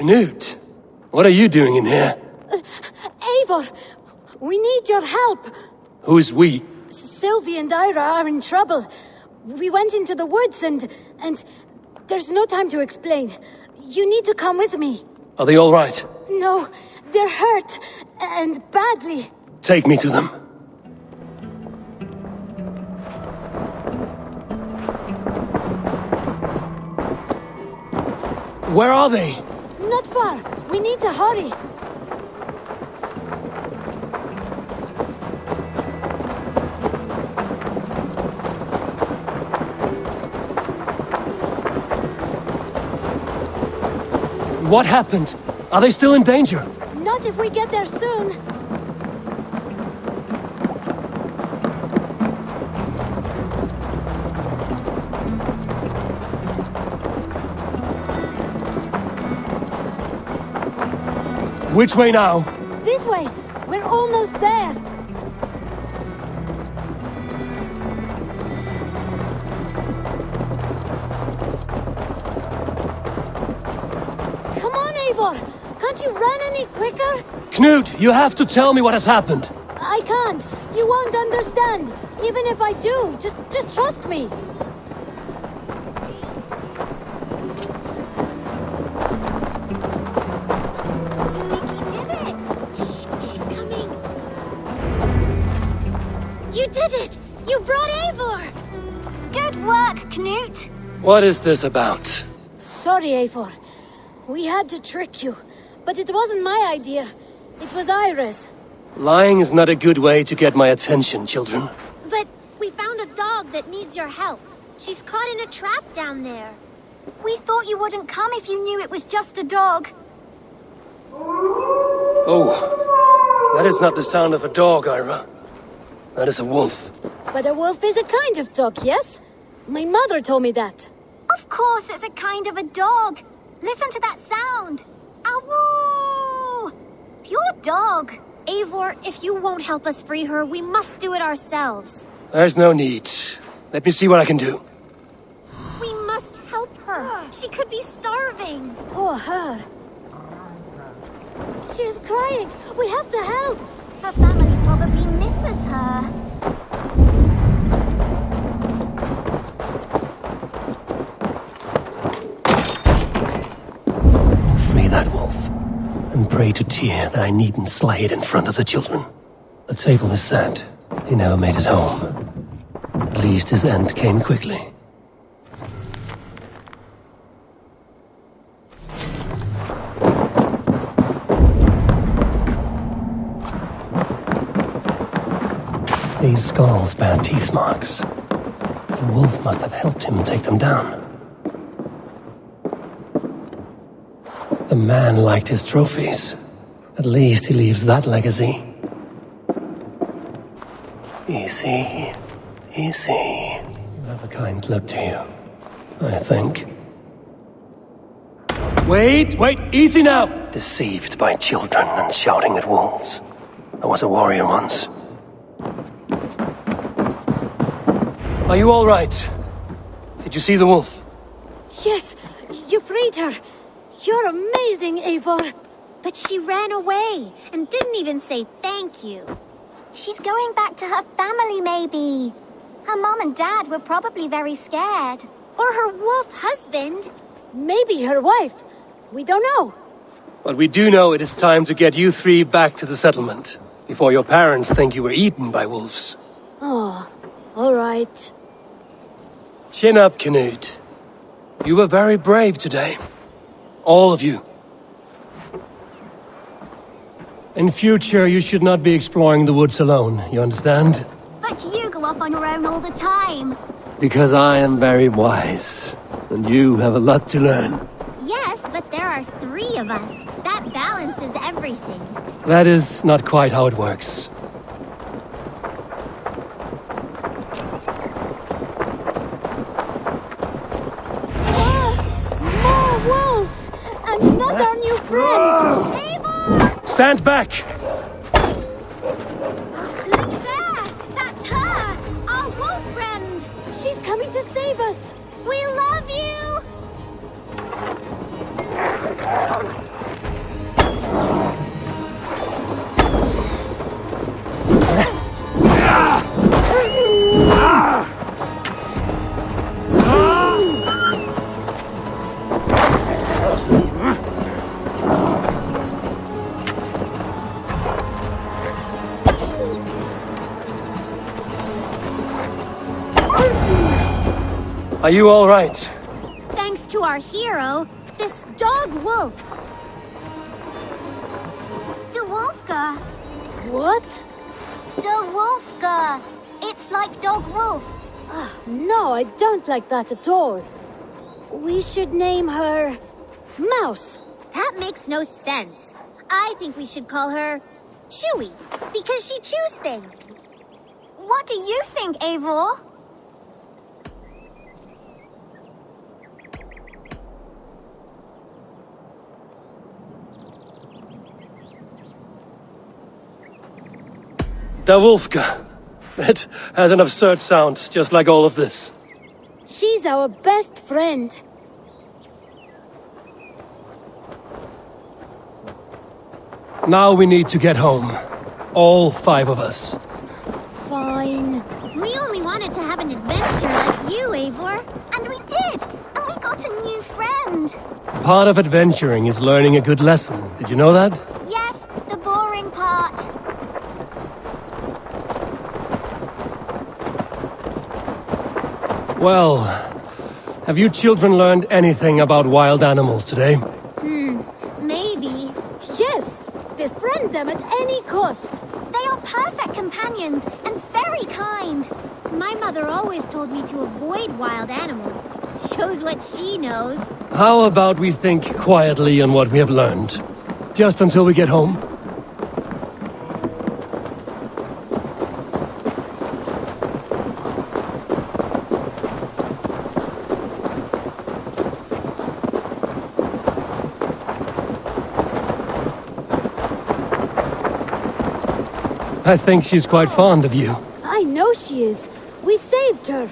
Knut, what are you doing in here? Eivor, we need your help. Who's we? Sylvie and Ira are in trouble. We went into the woods and there's no time to explain. You need to come with me. Are they all right? No, they're hurt, and badly. Take me to them. Where are they? Not far. We need to hurry. What happened? Are they still in danger? Not if we get there soon. Which way now? This way. We're almost there. Come on, Eivor. Can't you run any quicker? Knut, you have to tell me what has happened. I can't. You won't understand. Even if I do, just trust me. You did it! You brought Eivor! Good work, Knut! What is this about? Sorry, Eivor. We had to trick you. But it wasn't my idea. It was Ira's. Lying is not a good way to get my attention, children. But we found a dog that needs your help. She's caught in a trap down there. We thought you wouldn't come if you knew it was just a dog. Oh, that is not the sound of a dog, Ira. That is a wolf. But a wolf is a kind of dog, yes? My mother told me that. Of course it's a kind of a dog. Listen to that sound. Awoo! Pure dog. Eivor, if you won't help us free her, we must do it ourselves. There's no need. Let me see what I can do. We must help her. She could be starving. Poor her. She's crying. We have to help. Her family probably misses her. Free that wolf, and pray to Tyr that I needn't slay it in front of the children. The table is set. He never made it home. At least his end came quickly. These skulls bear teeth marks. The wolf must have helped him take them down. The man liked his trophies. At least he leaves that legacy. Easy. Easy. You have a kind look to you, I think. Wait, easy now! Deceived by children and shouting at wolves. I was a warrior once. Are you all right? Did you see the wolf? Yes, you freed her. You're amazing, Eivor. But she ran away and didn't even say thank you. She's going back to her family, maybe. Her mom and dad were probably very scared. Or her wolf husband. Maybe her wife. We don't know. But we do know it is time to get you three back to the settlement, before your parents think you were eaten by wolves. Oh, all right. Chin up, Knut. You were very brave today. All of you. In future, you should not be exploring the woods alone, you understand? But you go off on your own all the time. Because I am very wise, and you have a lot to learn. Yes, but there are 3 of us. That balances everything. That is not quite how it works. More wolves! And not our new friend! Eivor! Stand back! Look there! That's her! Our wolf friend! She's coming to save us! We love you! Are you all right? Thanks to our hero, this dog wolf. De Wolfgar. What? De Wolfgar. It's like dog wolf. No, I don't like that at all. We should name her... Mouse. That makes no sense. I think we should call her Chewy, because she chews things. What do you think, Eivor? The Wolfka. It has an absurd sound, just like all of this. She's our best friend. Now we need to get home. All 5 of us. Fine. We only wanted to have an adventure like you, Eivor. And we did! And we got a new friend! Part of adventuring is learning a good lesson. Did you know that? Yes, the boring part. Well, have you children learned anything about wild animals today? Maybe. Yes, befriend them at any cost. They are perfect companions and very kind. My mother always told me to avoid wild animals. Shows what she knows. How about we think quietly on what we have learned? Just until we get home? I think she's quite fond of you. I know she is. We saved her.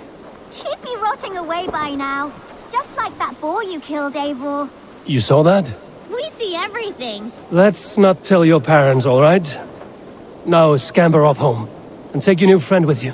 She'd be rotting away by now. Just like that boar you killed, Eivor. You saw that? We see everything. Let's not tell your parents, all right? Now scamper off home. And take your new friend with you.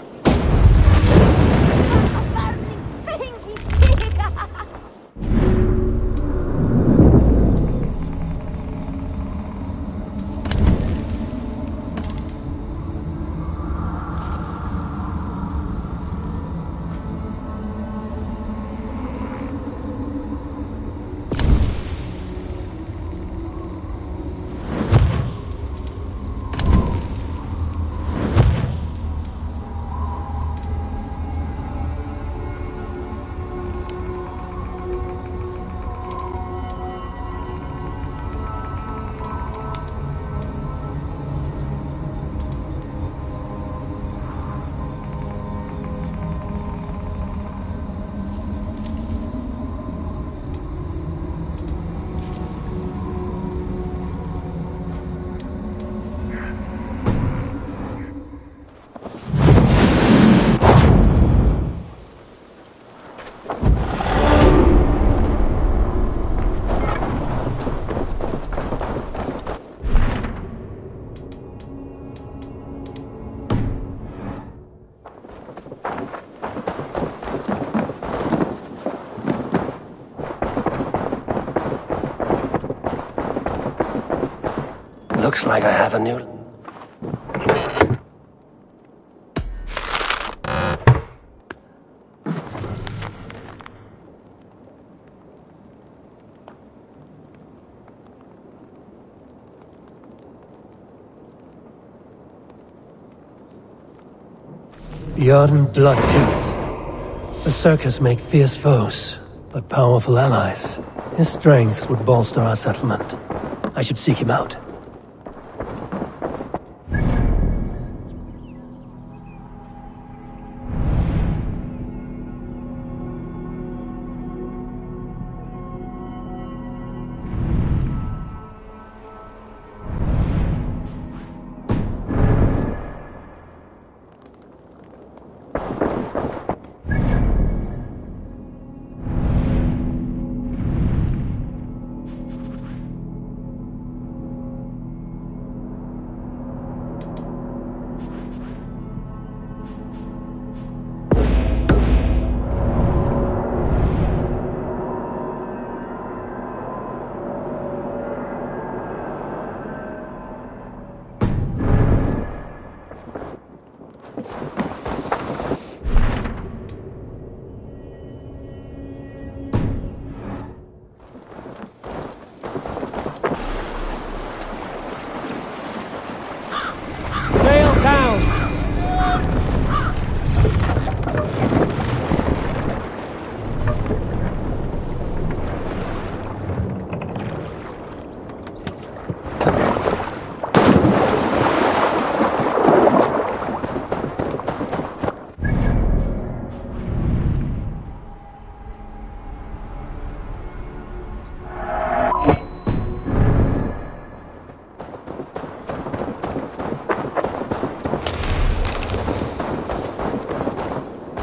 Looks like I have a new... Beyond Bloodtooth. Berserkers make fierce foes, but powerful allies. His strength would bolster our settlement. I should seek him out.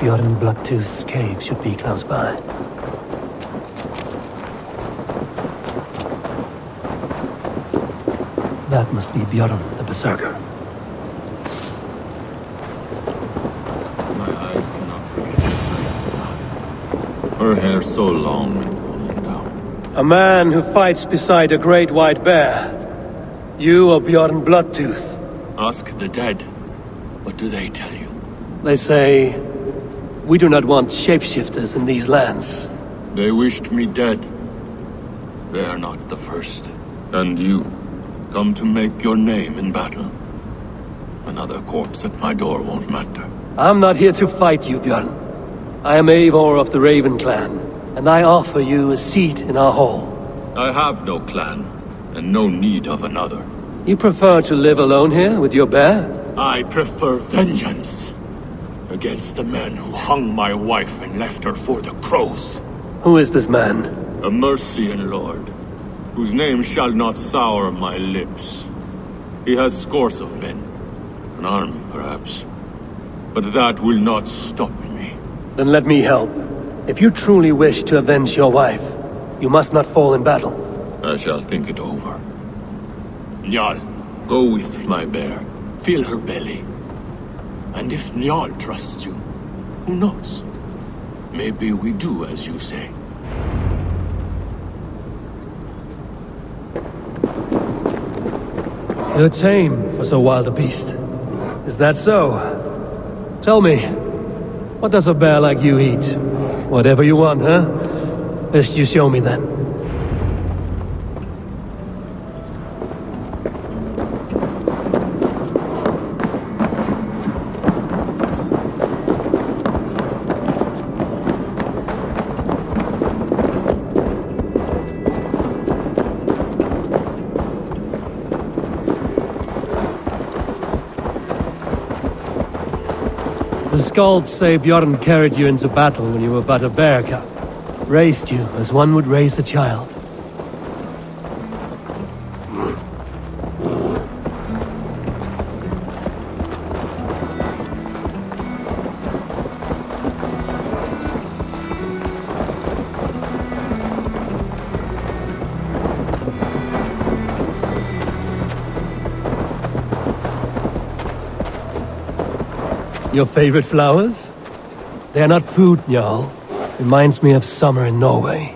Bjorn Bloodtooth's cave should be close by. That must be Bjorn, the Berserker. My eyes cannot forget the sight of blood. Her hair so long and falling down. A man who fights beside a great white bear. You are Bjorn Bloodtooth. Ask the dead. What do they tell you? They say, we do not want shapeshifters in these lands. They wished me dead. They are not the first. And you, come to make your name in battle. Another corpse at my door won't matter. I'm not here to fight you, Bjorn. I am Eivor of the Raven clan, and I offer you a seat in our hall. I have no clan, and no need of another. You prefer to live alone here with your bear? I prefer vengeance against the men who hung my wife and left her for the crows. Who is this man? A Mercian lord, whose name shall not sour my lips. He has scores of men, an army perhaps, but that will not stop me. Then let me help. If you truly wish to avenge your wife, you must not fall in battle. I shall think it over. Njal, go with my bear. Feel her belly. And if Njal trusts you, who knows? Maybe we do as you say. You're tame for so wild a beast. Is that so? Tell me, what does a bear like you eat? Whatever you want, huh? Best you show me then. The Skalds say Bjorn carried you into battle when you were but a bear cub. Raised you as one would raise a child. Your favorite flowers? They're not food, Jarl. Reminds me of summer in Norway.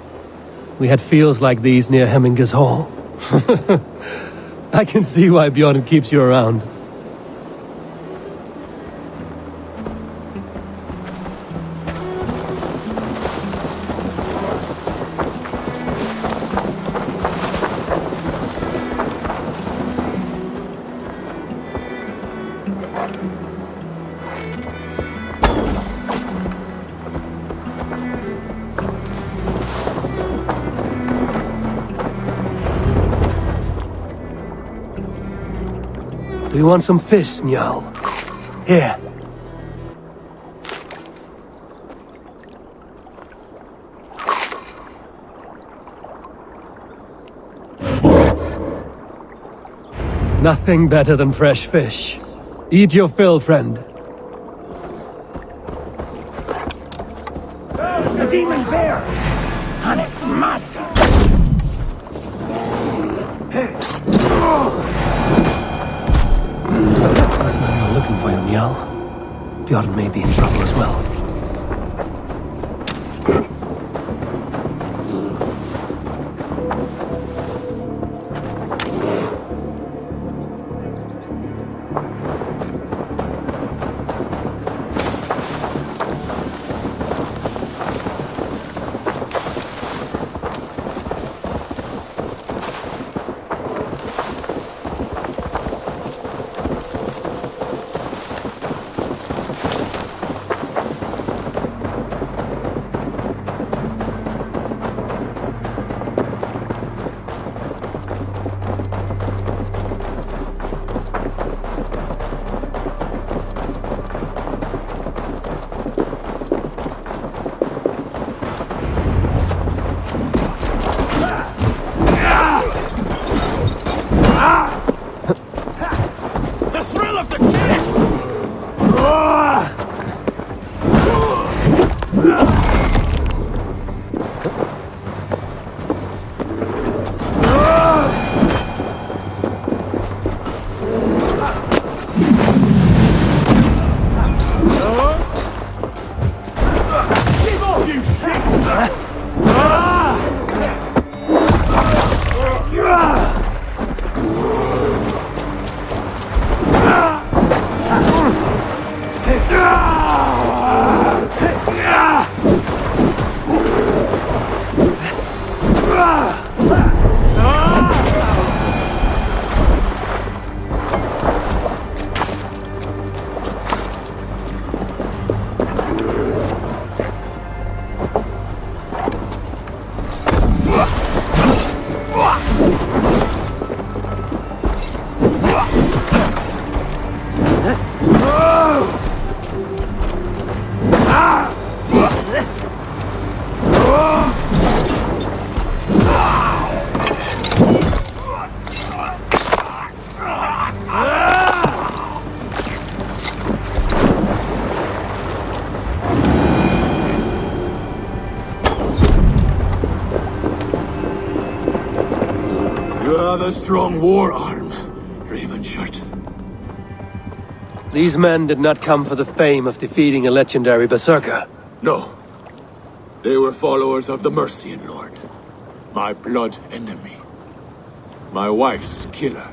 We had fields like these near Hemminger's Hall. I can see why Bjorn keeps you around. Do you want some fish, Njal? Here. Nothing better than fresh fish. Eat your fill, friend. The demon bear! Hanik's master! This man you're looking for, Njal. Bjorn may be in trouble as well. You have a strong war arm, Ravenshirt. These men did not come for the fame of defeating a legendary berserker. No. They were followers of the Mercian Lord. My blood enemy. My wife's killer.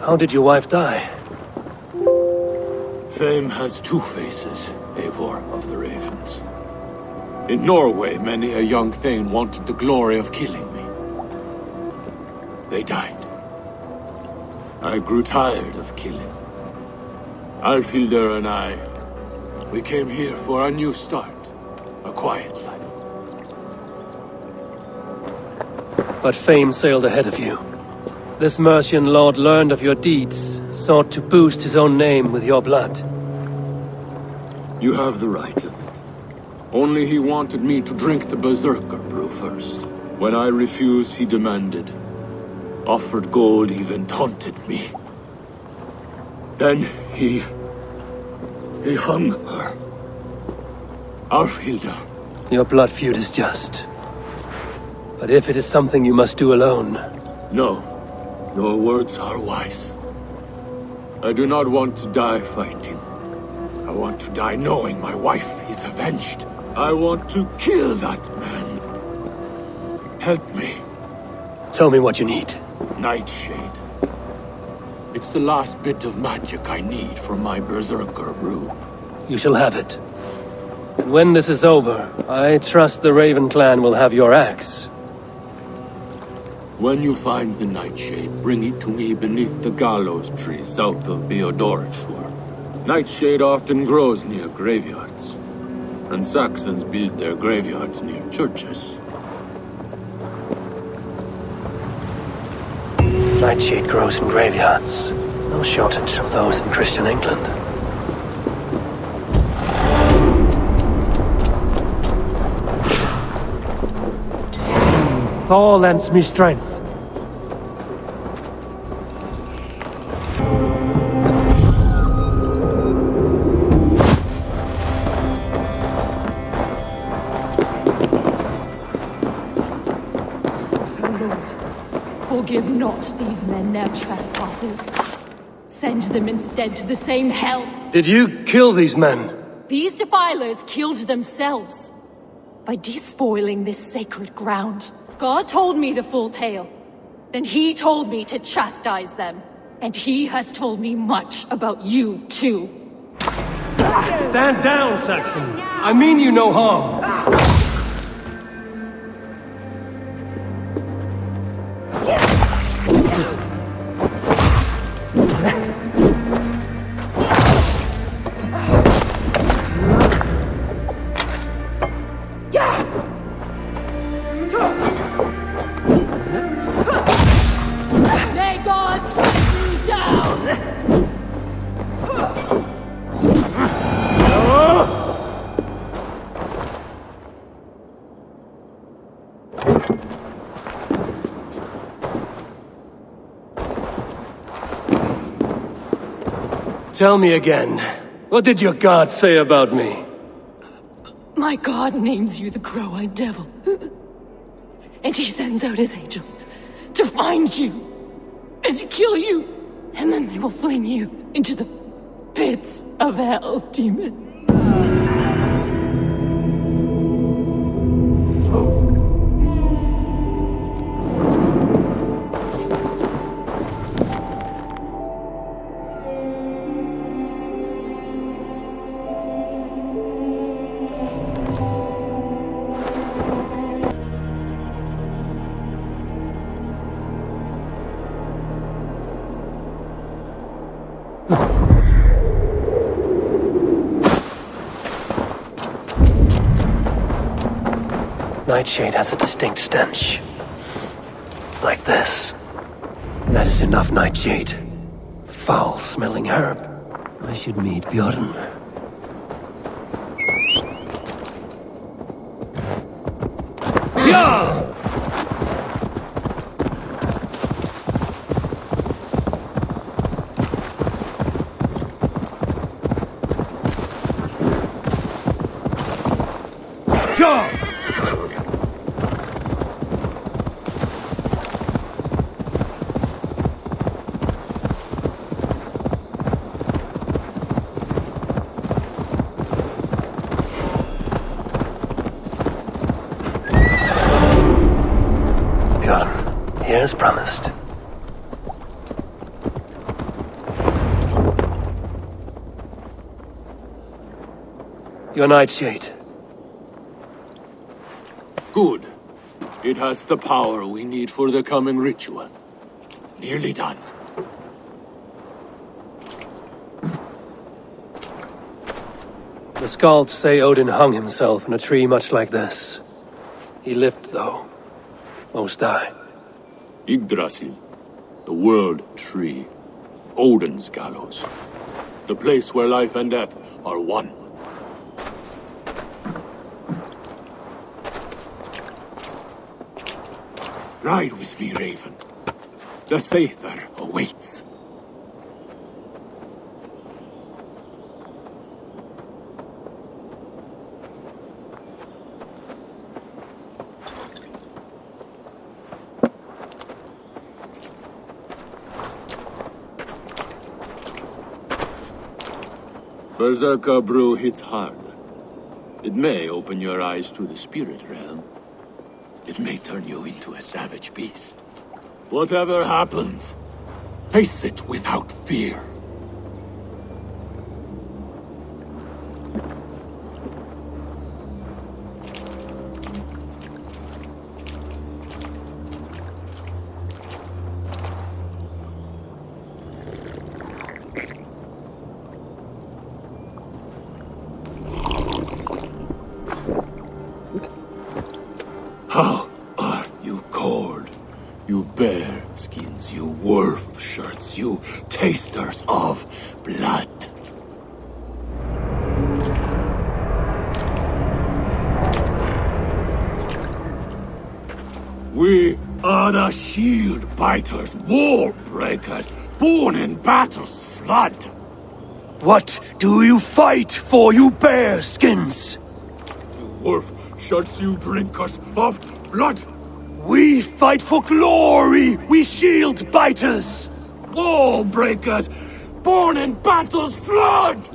How did your wife die? Fame has two faces, Eivor of the Ravens. In Norway, many a young thane wanted the glory of killing me. They died. I grew tired of killing. Alfhildr and I, we came here for a new start. A quiet life. But fame sailed ahead of you. This Mercian lord learned of your deeds, sought to boost his own name with your blood. You have the right of it. Only he wanted me to drink the Berserker brew first. When I refused, he demanded. Offered gold, even taunted me. Then he hung her. Alfhildr. Your blood feud is just. But if it is something you must do alone... No. Your words are wise. I do not want to die fighting. I want to die knowing my wife is avenged. I want to kill that man. Help me. Tell me what you need. Nightshade. It's the last bit of magic I need for my Berserker brew. You shall have it. And when this is over, I trust the Raven clan will have your axe. When you find the Nightshade, bring it to me beneath the gallows tree south of Beodoriswar. Nightshade often grows near graveyards, and Saxons build their graveyards near churches. Nightshade grows in graveyards. No shortage of those in Christian England. Thor lends me strength. Forgive not these men their trespasses. Send them instead to the same hell. Did you kill these men? These defilers killed themselves by despoiling this sacred ground. God told me the full tale. Then he told me to chastise them. And he has told me much about you, too. Stand down, Saxon. I mean you no harm. May God strike you down! Tell me again. What did your god say about me? My God names you the Crow-Eyed Devil. And he sends out his angels to find you and to kill you. And then they will fling you into the pits of hell, demon. Nightshade has a distinct stench. Like this. That is enough, Nightshade. Foul-smelling herb. I should meet Bjorn. Yeah! here as promised. Your nightshade. Good. It has the power we need for the coming ritual. Nearly done. The Skalds say Odin hung himself in a tree much like this. He lived, though. Most die. Yggdrasil. The world tree. Odin's gallows. The place where life and death are one. Ride with me, Raven. The Sather awaits. Berserker brew hits hard. It may open your eyes to the spirit realm. It may turn you into a savage beast. Whatever happens, face it without fear. How are you cold? You bear skins, you wolf shirts, you tasters of blood. We are the shield biters, war breakers, born in battle's flood. What do you fight for, you bear skins? You wolf shirts, you drinkers of blood. We fight for glory, we shield biters! Wall breakers, born in battle's flood!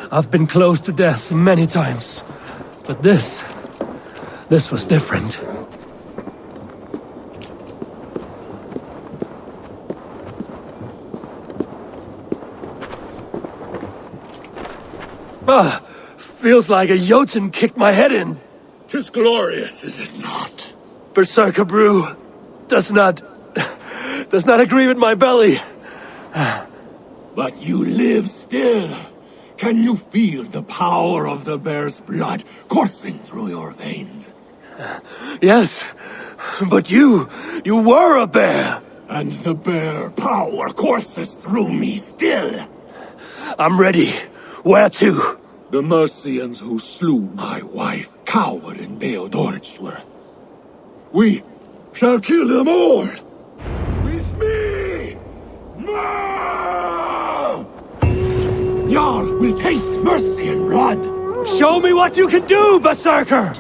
I've been close to death many times, but this was different. Feels like a Jotun kicked my head in. 'Tis glorious, is it not? Berserker brew does not agree with my belly. But you live still. Can you feel the power of the bear's blood coursing through your veins? Yes, but you were a bear. And the bear power courses through me still. I'm ready. Where to? The Mercians who slew my wife cowered in Beodoritsworth. We shall kill them all! With me! No! Jarl will taste mercy and blood! Show me what you can do, Berserker!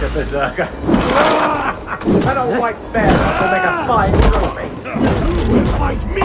at Berserker. An old white bear will make a fine trophy. You will fight me!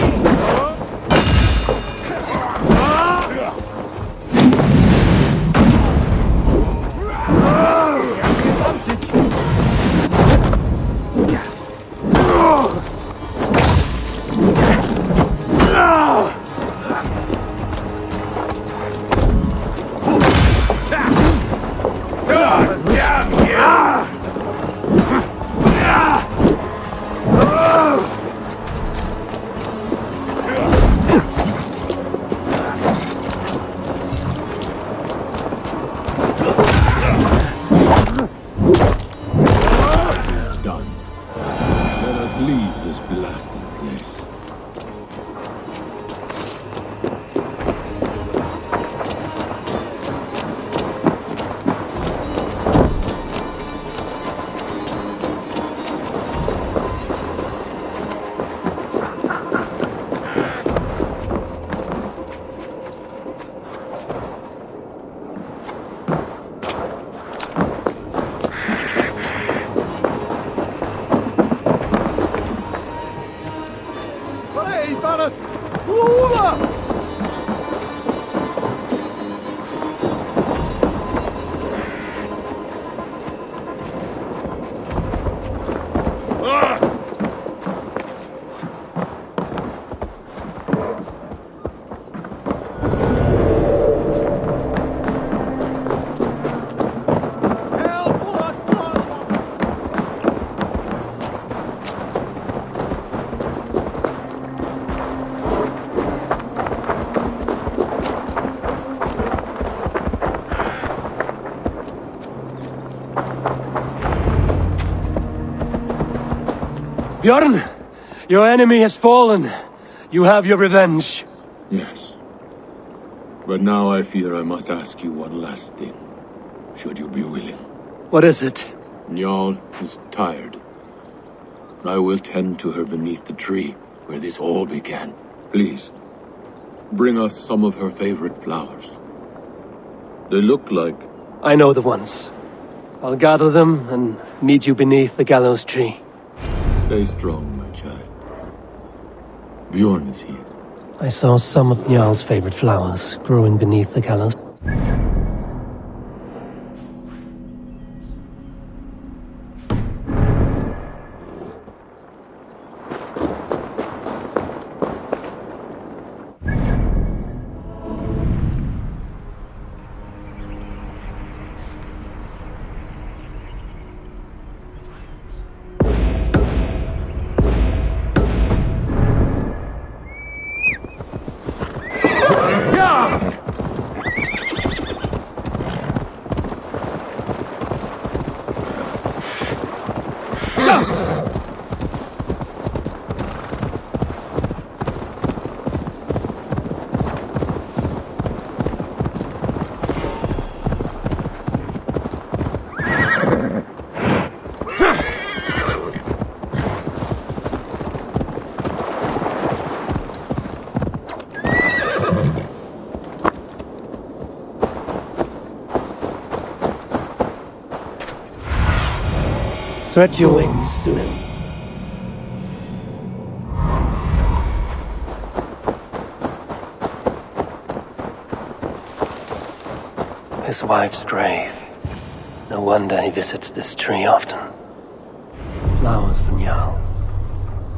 Bjorn, your enemy has fallen. You have your revenge. Yes. But now I fear I must ask you one last thing. Should you be willing? What is it? Njal is tired. I will tend to her beneath the tree where this all began. Please, bring us some of her favorite flowers. They look like... I know the ones. I'll gather them and meet you beneath the gallows tree. Stay strong, my child. Bjorn is here. I saw some of Njal's favorite flowers growing beneath the gallows. Stretch your wings, Sunan. His wife's grave. No wonder he visits this tree often. Flowers for Njal.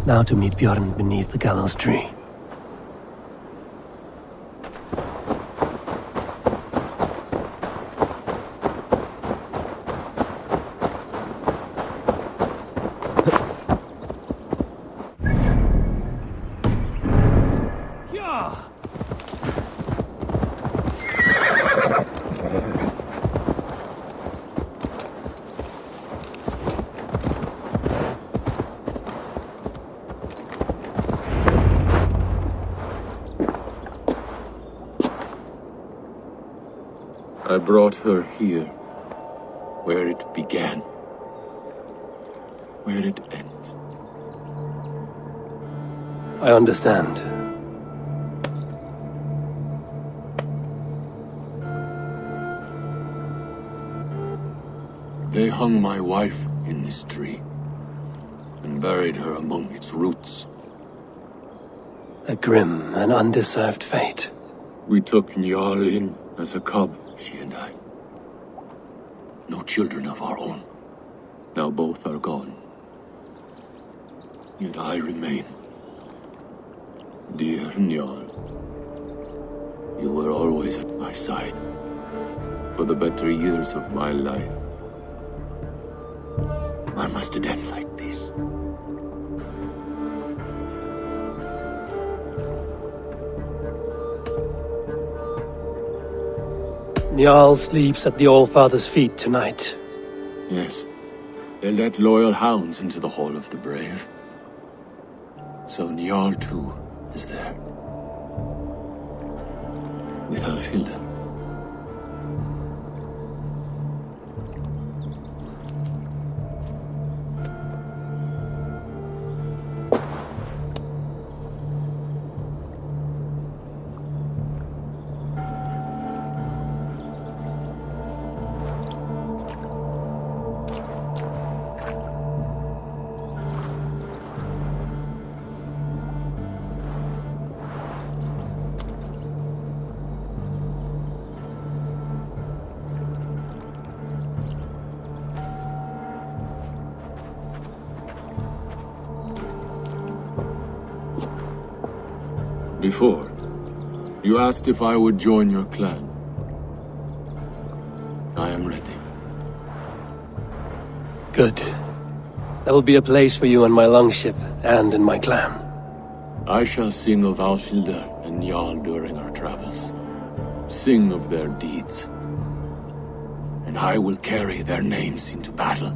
Now to meet Bjorn beneath the gallows tree. I brought her here, where it began, where it ends. I understand. They hung my wife in this tree, and buried her among its roots. A grim and undeserved fate. We took Njal in as a cub, she and I. No children of our own. Now both are gone. Yet I remain. Dear Njal, you were always at my side for the better years of my life. Why must it end like this? Njal sleeps at the Allfather's feet tonight. Yes. They let loyal hounds into the Hall of the Brave. So Njal too is there. With Alfilda. Before, you asked if I would join your clan. I am ready. Good. There will be a place for you on my longship and in my clan. I shall sing of Alfilda and Njal during our travels. Sing of their deeds. And I will carry their names into battle.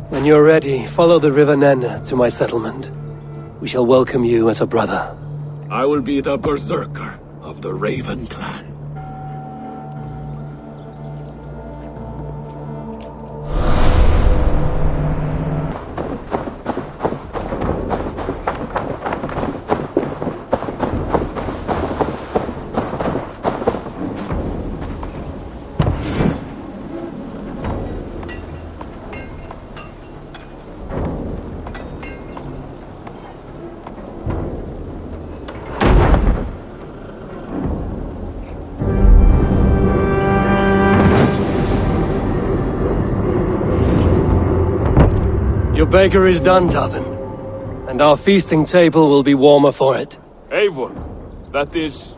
When you're ready, follow the River Nenna to my settlement. We shall welcome you as a brother. I will be the Berserker of the Raven clan. Your baker is done, Tobin. And our feasting table will be warmer for it. Eivor, that is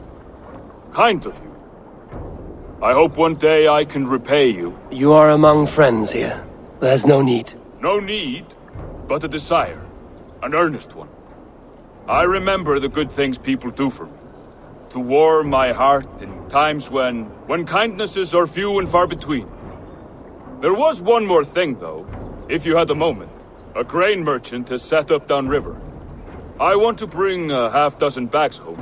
kind of you. I hope one day I can repay you. You are among friends here. There's no need. No need, but a desire. An earnest one. I remember the good things people do for me. To warm my heart in times when kindnesses are few and far between. There was one more thing, though, if you had a moment. A grain merchant has set up downriver. I want to bring a half-dozen bags home,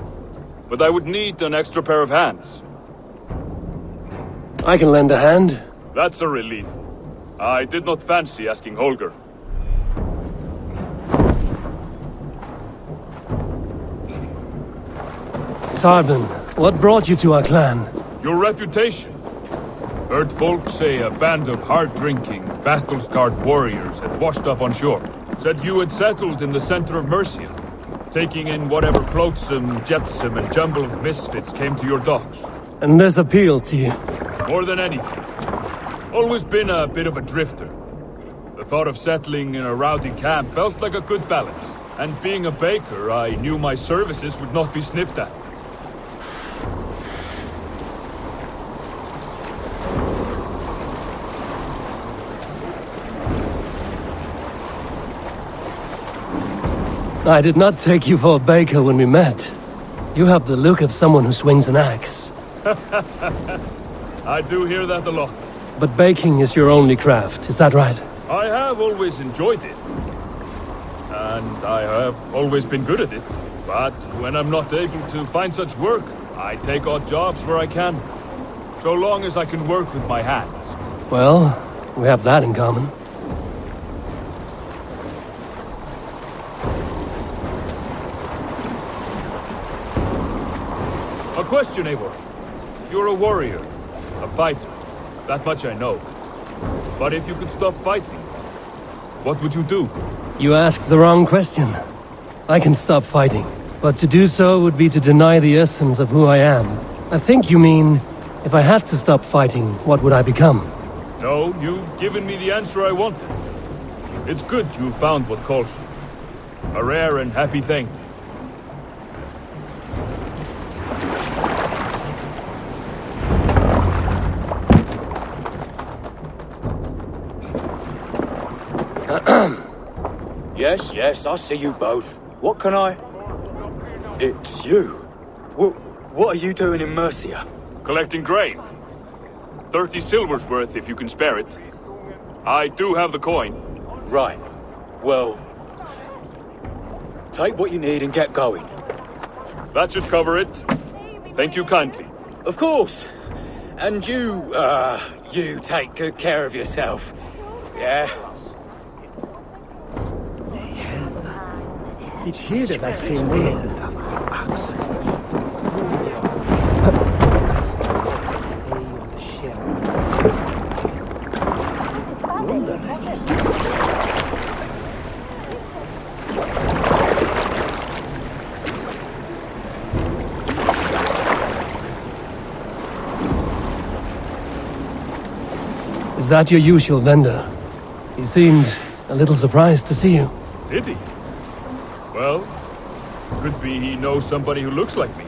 but I would need an extra pair of hands. I can lend a hand. That's a relief. I did not fancy asking Holger. Tarbin, what brought you to our clan? Your reputation. Heard folks say a band of hard-drinking, battle-scarred warriors had washed up on shore. Said you had settled in the center of Mercia, taking in whatever flotsam, jetsam, and jumble of misfits came to your docks. And this appealed to you? More than anything. Always been a bit of a drifter. The thought of settling in a rowdy camp felt like a good balance. And being a baker, I knew my services would not be sniffed at. I did not take you for a baker when we met. You have the look of someone who swings an axe. I do hear that a lot. But baking is your only craft, is that right? I have always enjoyed it. And I have always been good at it. But when I'm not able to find such work, I take odd jobs where I can. So long as I can work with my hands. Well, we have that in common. A question, Eivor. You're a warrior, a fighter. That much I know. But if you could stop fighting, what would you do? You asked the wrong question. I can stop fighting, but to do so would be to deny the essence of who I am. I think you mean, if I had to stop fighting, what would I become? No, you've given me the answer I wanted. It's good you found what calls you. A rare and happy thing. Yes, I see you both. What can I... It's you. What are you doing in Mercia? Collecting grain. 30 silver's worth if you can spare it. I do have the coin. Right. Well... take what you need and get going. That should cover it. Thank you kindly. Of course. And you take good care of yourself. Yeah? Dit hier dat zien meer. Is that your usual vendor? He seemed a little surprised to see you. Did he? Well, could be he knows somebody who looks like me.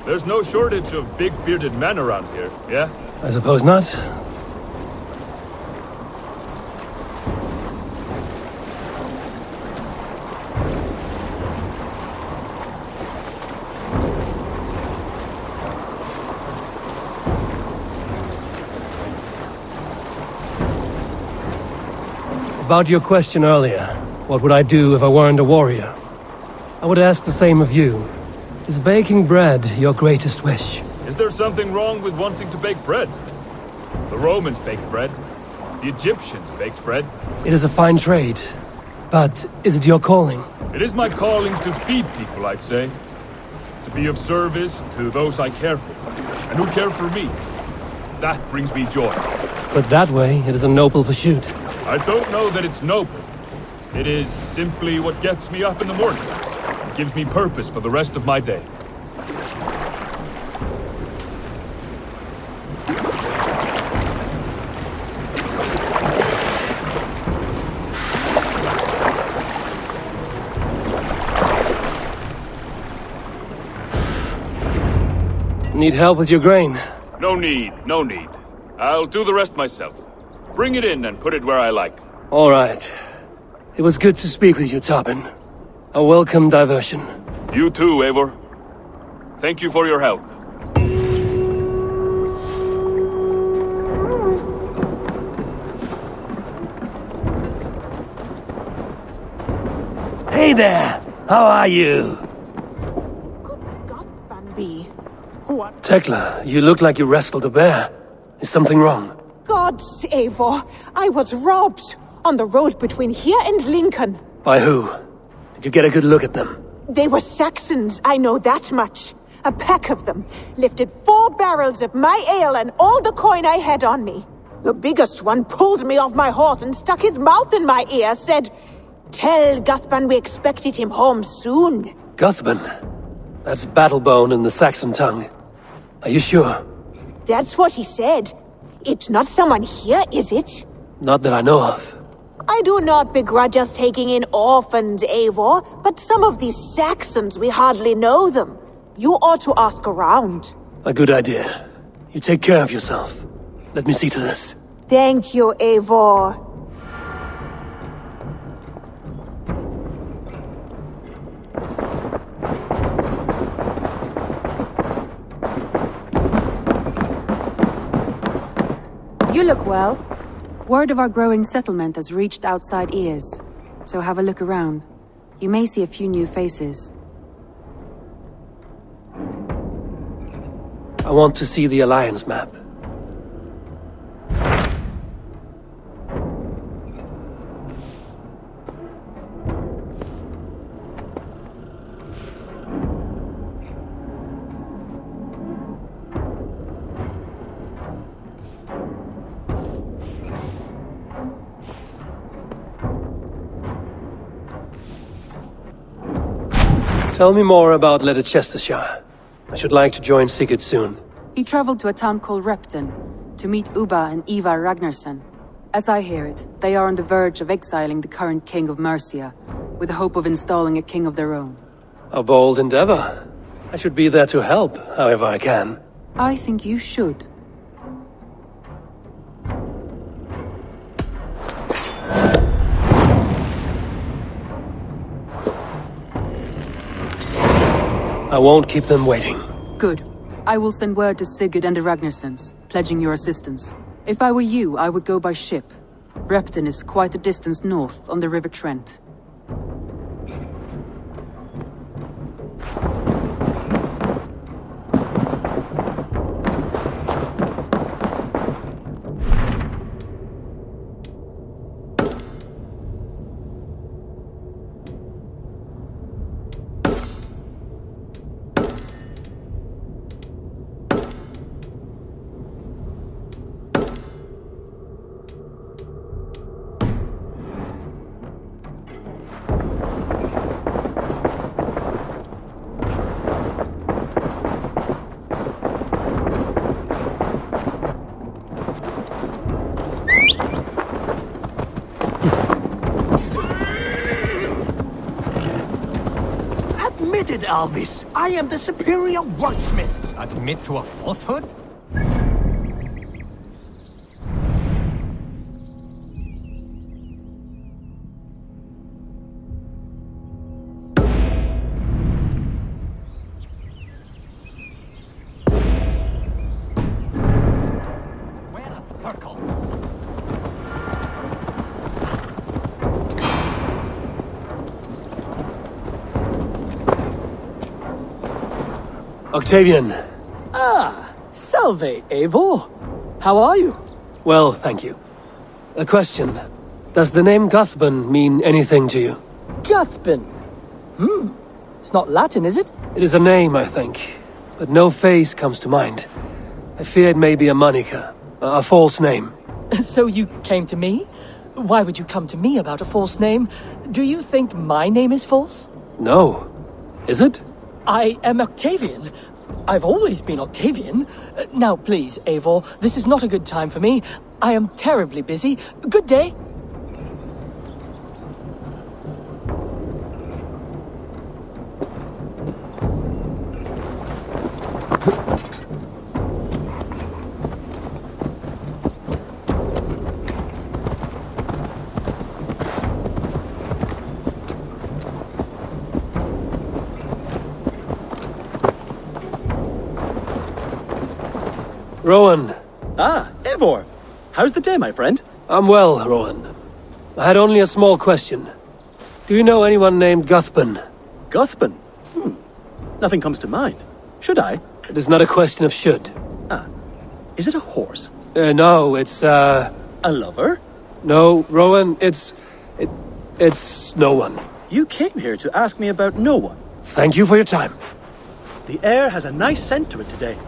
There's no shortage of big bearded men around here, yeah? I suppose not. About your question earlier, what would I do if I weren't a warrior? I would ask the same of you. Is baking bread your greatest wish? Is there something wrong with wanting to bake bread? The Romans baked bread. The Egyptians baked bread. It is a fine trade. But is it your calling? It is my calling to feed people, I'd say. To be of service to those I care for, and who care for me. That brings me joy. But that way, it is a noble pursuit. I don't know that it's noble. It is simply what gets me up in the morning. It gives me purpose for the rest of my day. Need help with your grain? No need, no need. I'll do the rest myself. Bring it in and put it where I like. All right. It was good to speak with you, Tobin. A welcome diversion. You too, Eivor. Thank you for your help. Hey there! How are you? Good God, Banby. What? Tekla, you look like you wrestled a bear. Is something wrong? Gods, Eivor, I was robbed on the road between here and Lincoln. By who? Did you get a good look at them? They were Saxons, I know that much. A pack of them lifted 4 barrels of my ale and all the coin I had on me. The biggest one pulled me off my horse and stuck his mouth in my ear, said, "Tell Guthban we expected him home soon." Guthban? That's Battlebone in the Saxon tongue. Are you sure? That's what he said. It's not someone here, is it? Not that I know of. I do not begrudge us taking in orphans, Eivor, but some of these Saxons, we hardly know them. You ought to ask around. A good idea. You take care of yourself. Let me see to this. Thank you, Eivor. You look well. Word of our growing settlement has reached outside ears, so have a look around. You may see a few new faces. I want to see the Alliance map. Tell me more about Leicestershire. I should like to join Sigurd soon. He traveled to a town called Repton to meet Ubba and Eva Ragnarsson. As I hear it, they are on the verge of exiling the current king of Mercia, with the hope of installing a king of their own. A bold endeavor. I should be there to help, however I can. I think you should. I won't keep them waiting. Good. I will send word to Sigurd and the Ragnarssons, pledging your assistance. If I were you, I would go by ship. Repton is quite a distance north on the River Trent. Alvis, I am the superior wordsmith. Admit to a falsehood? Square a circle. Octavian. Ah, salve, Eivor. How are you? Well, thank you. A question. Does the name Guthban mean anything to you? Guthban? It's not Latin, is it? It is a name, I think. But no face comes to mind. I fear it may be a moniker. A false name. So you came to me? Why would you come to me about a false name? Do you think my name is false? No. Is it? I am Octavian. I've always been Octavian. Now, please, Eivor, this is not a good time for me. I am terribly busy. Good day. Rowan. Ah, Eivor. How's the day, my friend? I'm well, Rowan. I had only a small question. Do you know anyone named Guthban? Guthban? Nothing comes to mind. Should I? It is not a question of should. Ah. Is it a horse? No, it's, A lover? No, Rowan, it's no one. You came here to ask me about no one. Thank you for your time. The air has a nice scent to it today.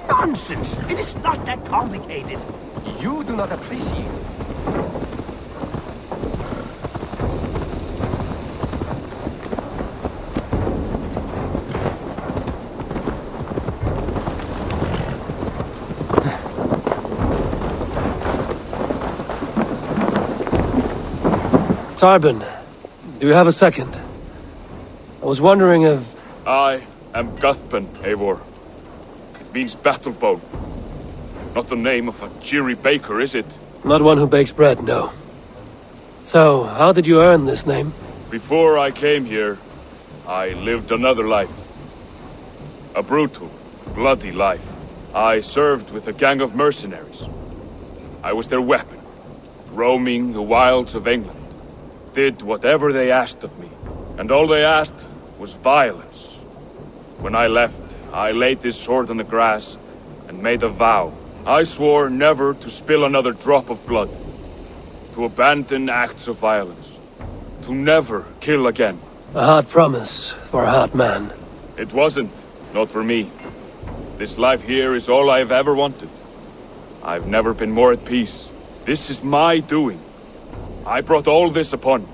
Nonsense! It is not that complicated. You do not appreciate. Tarbin, do you have a second? I was wondering if... I am Guthban, Eivor. It means battle bow. Not the name of a cheery baker, is it? Not one who bakes bread, no. So, how did you earn this name? Before I came here, I lived another life. A brutal, bloody life. I served with a gang of mercenaries. I was their weapon, roaming the wilds of England. Did whatever they asked of me, and all they asked was violence. When I left, I laid this sword on the grass and made a vow. I swore never to spill another drop of blood, to abandon acts of violence, to never kill again. A hard promise for a hard man. It wasn't, not for me. This life here is all I've ever wanted. I've never been more at peace. This is my doing. I brought all this upon me.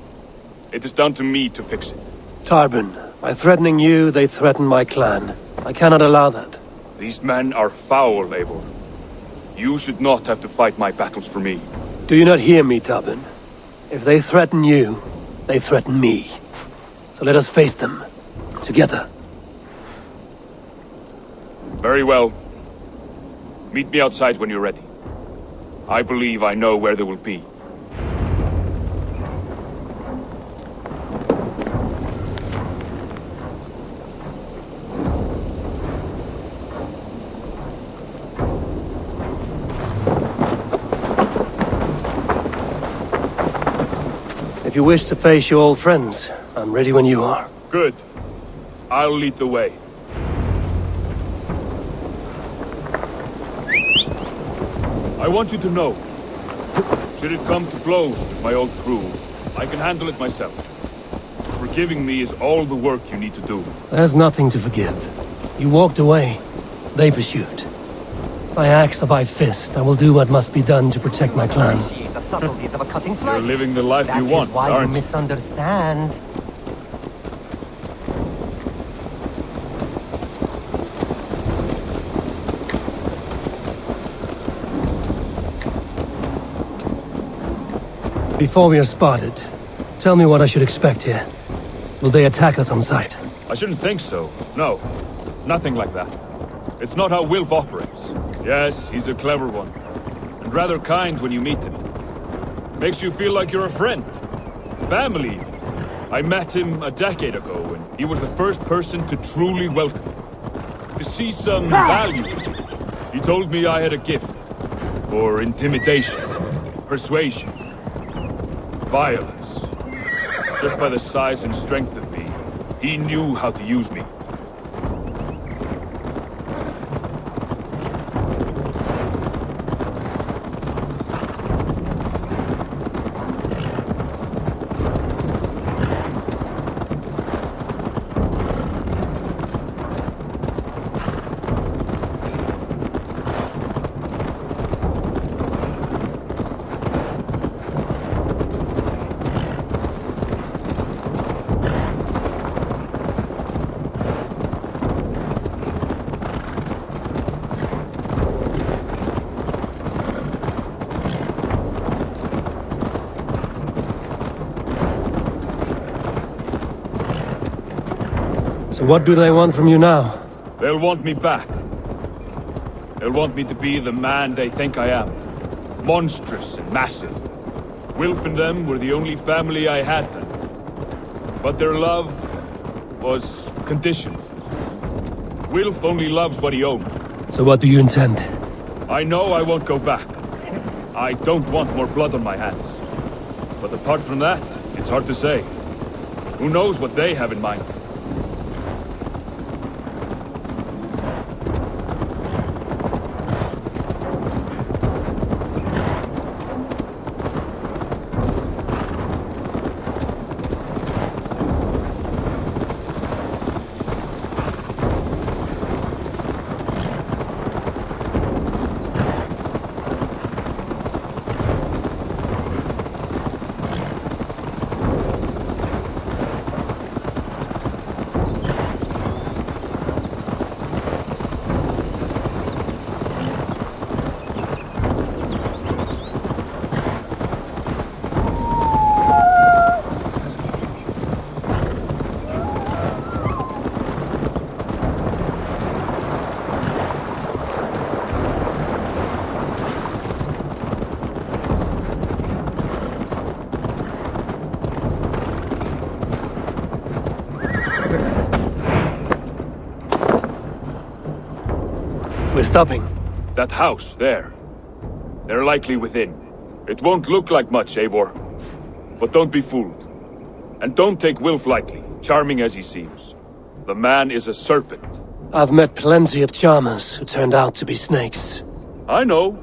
It is down to me to fix it. Tarbin, by threatening you, they threaten my clan. I cannot allow that. These men are foul, Eivor. You should not have to fight my battles for me. Do you not hear me, Tarbin? If they threaten you, they threaten me. So let us face them. Together. Very well. Meet me outside when you're ready. I believe I know where they will be. If you wish to face your old friends, I'm ready when you are. Good. I'll lead the way. I want you to know, should it come to blows with my old crew, I can handle it myself. Forgiving me is all the work you need to do. There's nothing to forgive. You walked away. They pursued. By axe or by fist, I will do what must be done to protect my clan. The subtleties of a cutting flight. You're living the life you want, That is why aren't you you? misunderstand. Before we are spotted, tell me what I should expect here. Will they attack us on sight? I shouldn't think so. No. Nothing like that. It's not how Wilf operates. Yes, he's a clever one. And rather kind when you meet him. Makes you feel like you're a friend. Family. I met him a decade ago, and he was the first person to truly welcome me. To see some value. He told me I had a gift. For intimidation. Persuasion. Violence. Just by the size and strength of me, he knew how to use me. So what do they want from you now? They'll want me back. They'll want me to be the man they think I am. Monstrous and massive. Wilf and them were the only family I had then. But their love was conditioned. Wilf only loves what he owns. So what do you intend? I know I won't go back. I don't want more blood on my hands. But apart from that, it's hard to say. Who knows what they have in mind? We're stopping. That house, there. They're likely within. It won't look like much, Eivor. But don't be fooled. And don't take Wilf lightly, charming as he seems. The man is a serpent. I've met plenty of charmers who turned out to be snakes. I know.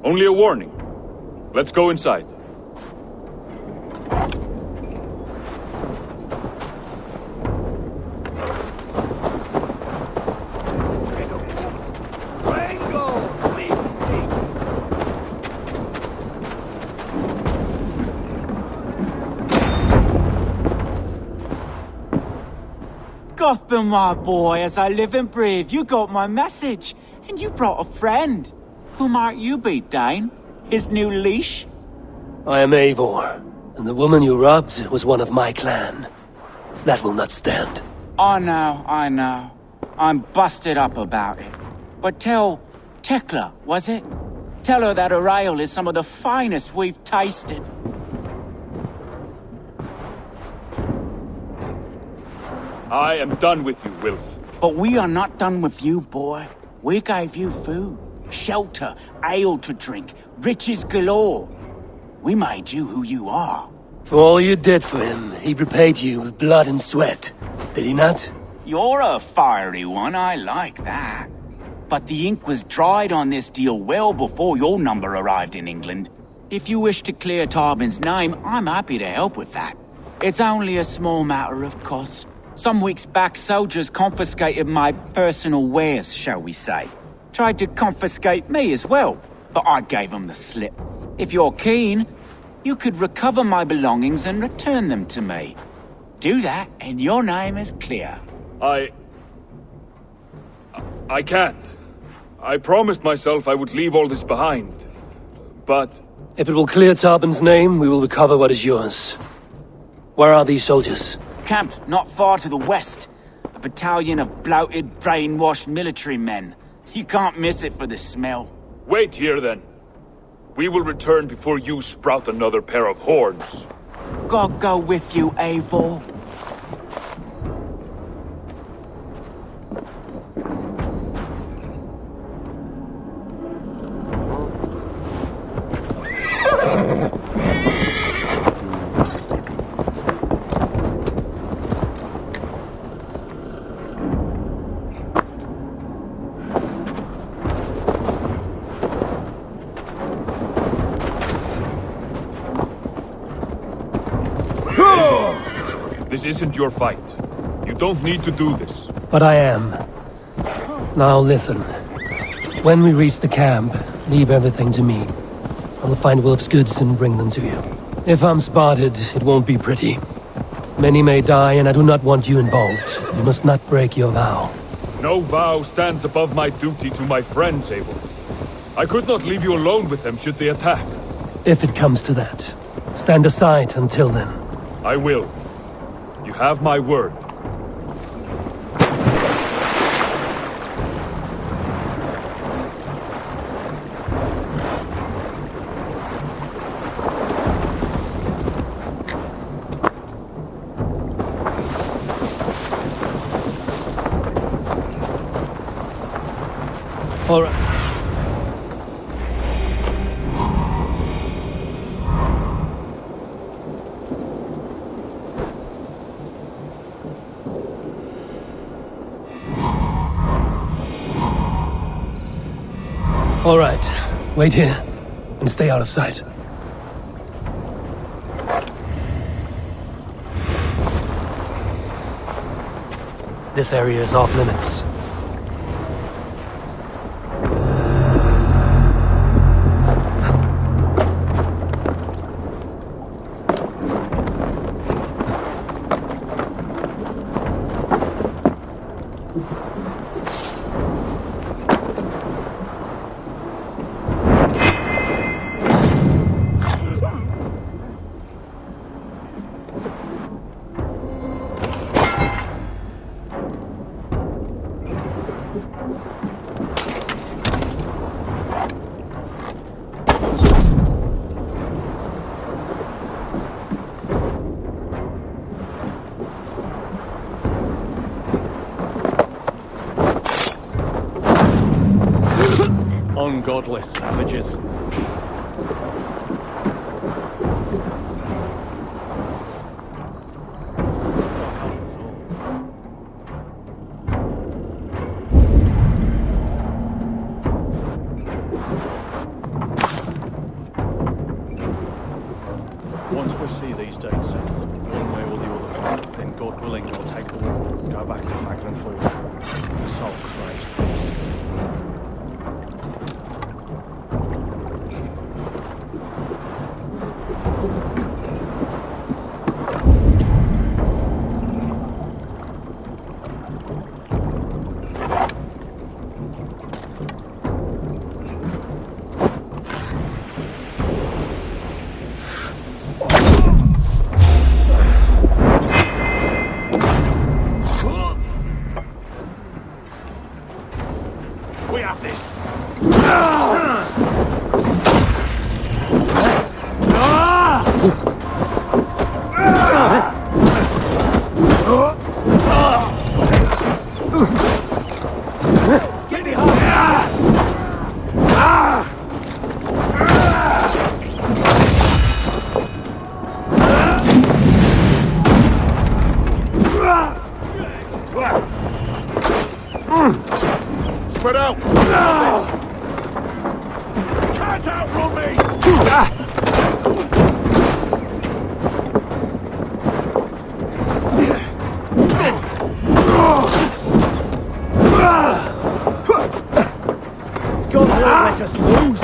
Only a warning. Let's go inside. Gotham, my boy, as I live and breathe, you got my message. And you brought a friend. Who might you be, Dane? His new leash? I am Eivor, and the woman you robbed was one of my clan. That will not stand. I know. I'm busted up about it. But tell Tekla, was it? Tell her that her ale is some of the finest we've tasted. I am done with you, Wilf. But we are not done with you, boy. We gave you food, shelter, ale to drink, riches galore. We made you who you are. For all you did for him, he repaid you with blood and sweat. Did he not? You're a fiery one, I like that. But the ink was dried on this deal well before your number arrived in England. If you wish to clear Tarbin's name, I'm happy to help with that. It's only a small matter of cost. Some weeks back, soldiers confiscated my personal wares, shall we say. Tried to confiscate me as well, but I gave them the slip. If you're keen, you could recover my belongings and return them to me. Do that, and your name is clear. I can't. I promised myself I would leave all this behind. But... If it will clear Tarbin's name, we will recover what is yours. Where are these soldiers? Camped not far to the west. A battalion of bloated, brainwashed military men. You can't miss it for the smell. Wait here, then. We will return before you sprout another pair of horns. God go with you, Eivor. This isn't your fight. You don't need to do this. But I am. Now listen. When we reach the camp, leave everything to me. I will find Wilf's goods and bring them to you. If I'm spotted, it won't be pretty. Many may die, and I do not want you involved. You must not break your vow. No vow stands above my duty to my friends, Abel. I could not leave you alone with them should they attack. If it comes to that. Stand aside until then. I will. You have my word. All right. All right. Wait here and stay out of sight. This area is off limits. Ungodless savages. Once we see these dates settled, one way or the other, then God willing we'll take the war, go back to Faglan Ford. The salt craves peace. out! Can't outrun me! God won't let us lose.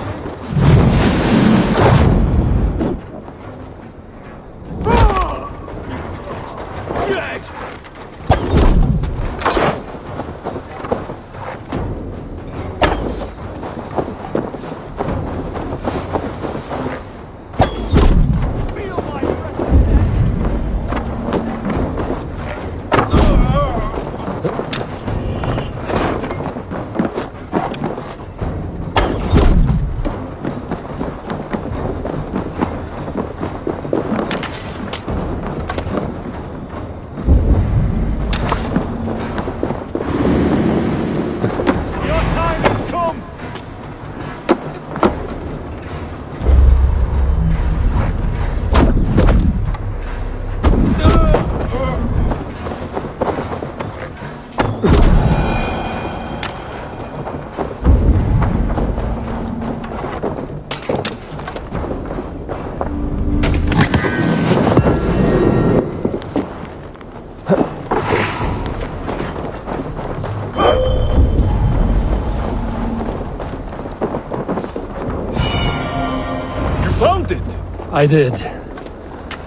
I did.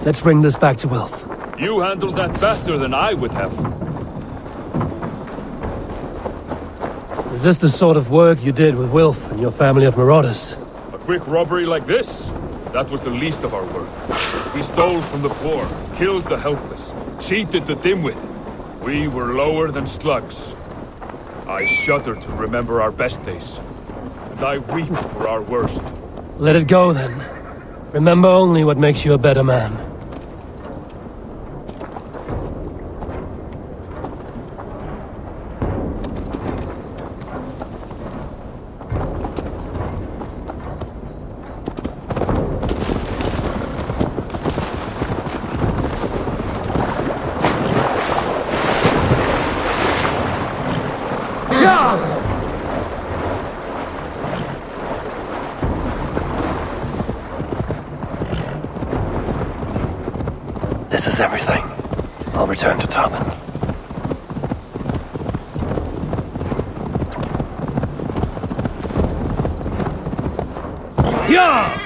Let's bring this back to Wilf. You handled that faster than I would have. Is this the sort of work you did with Wilf and your family of marauders? A quick robbery like this? That was the least of our work. We stole from the poor, killed the helpless, cheated the dimwit. We were lower than slugs. I shudder to remember our best days. And I weep for our worst. Let it go, then. Remember only what makes you a better man. This is everything. I'll return to Tobin. Yeah!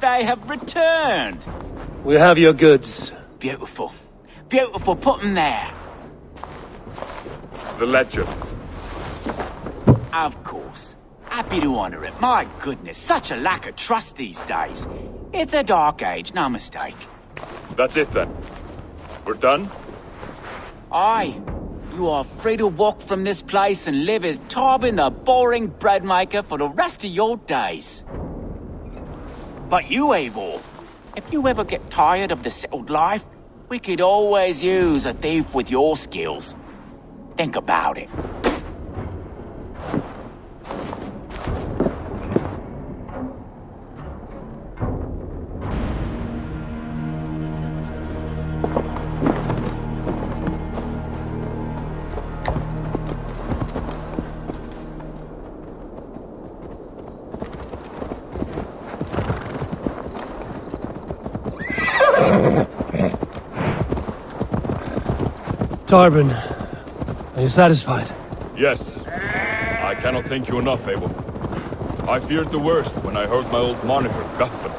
They have returned. We have your goods. Beautiful. Beautiful. Put them there. The ledger. Of course. Happy to honor it. My goodness, such a lack of trust these days. It's a dark age, no mistake. That's it then. We're done? Aye. You are free to walk from this place and live as Tobin the boring bread maker for the rest of your days. But you, Eivor, if you ever get tired of the settled life, we could always use a thief with your skills. Think about it. Tarbin, are you satisfied? Yes. I cannot thank you enough, Abel. I feared the worst when I heard my old moniker, Guthrum.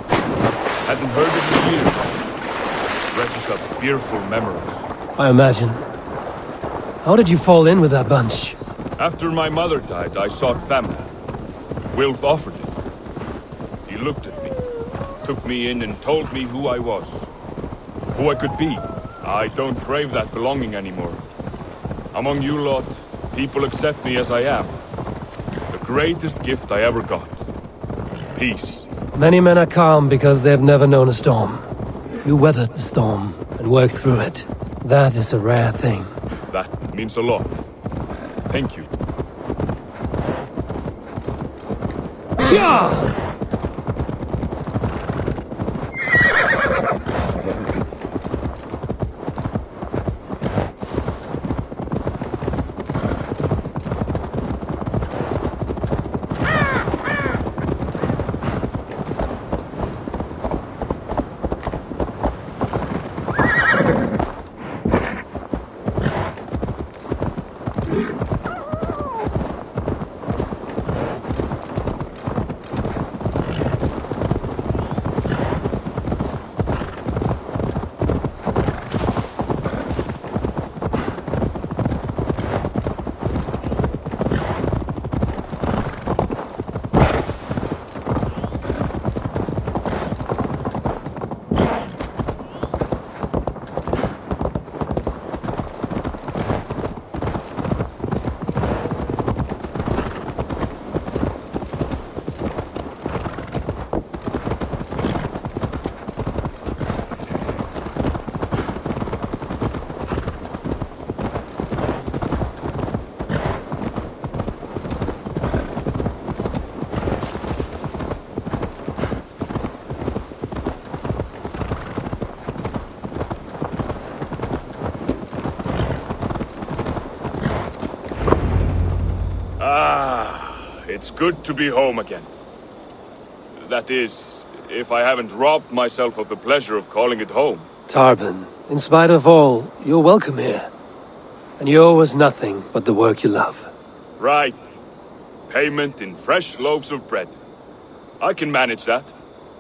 Hadn't heard it in years. Regis up fearful memories. I imagine. How did you fall in with that bunch? After my mother died, I sought family. Wilf offered it. He looked at me, took me in and told me who I was. Who I could be. I don't crave that belonging anymore. Among you lot, people accept me as I am. The greatest gift I ever got. Peace. Many men are calm because they've never known a storm. You weathered the storm, and worked through it. That is a rare thing. That means a lot. Thank you. Yeah! It's good to be home again. That is, if I haven't robbed myself of the pleasure of calling it home. Tarban, in spite of all, you're welcome here. And you owe us nothing but the work you love. Right. Payment in fresh loaves of bread. I can manage that.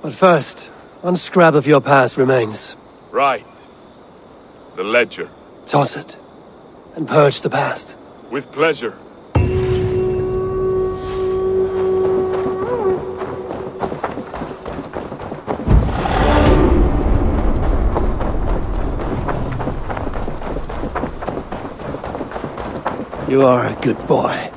But first, one scrap of your past remains. Right. The ledger. Toss it. And purge the past. With pleasure. You are a good boy.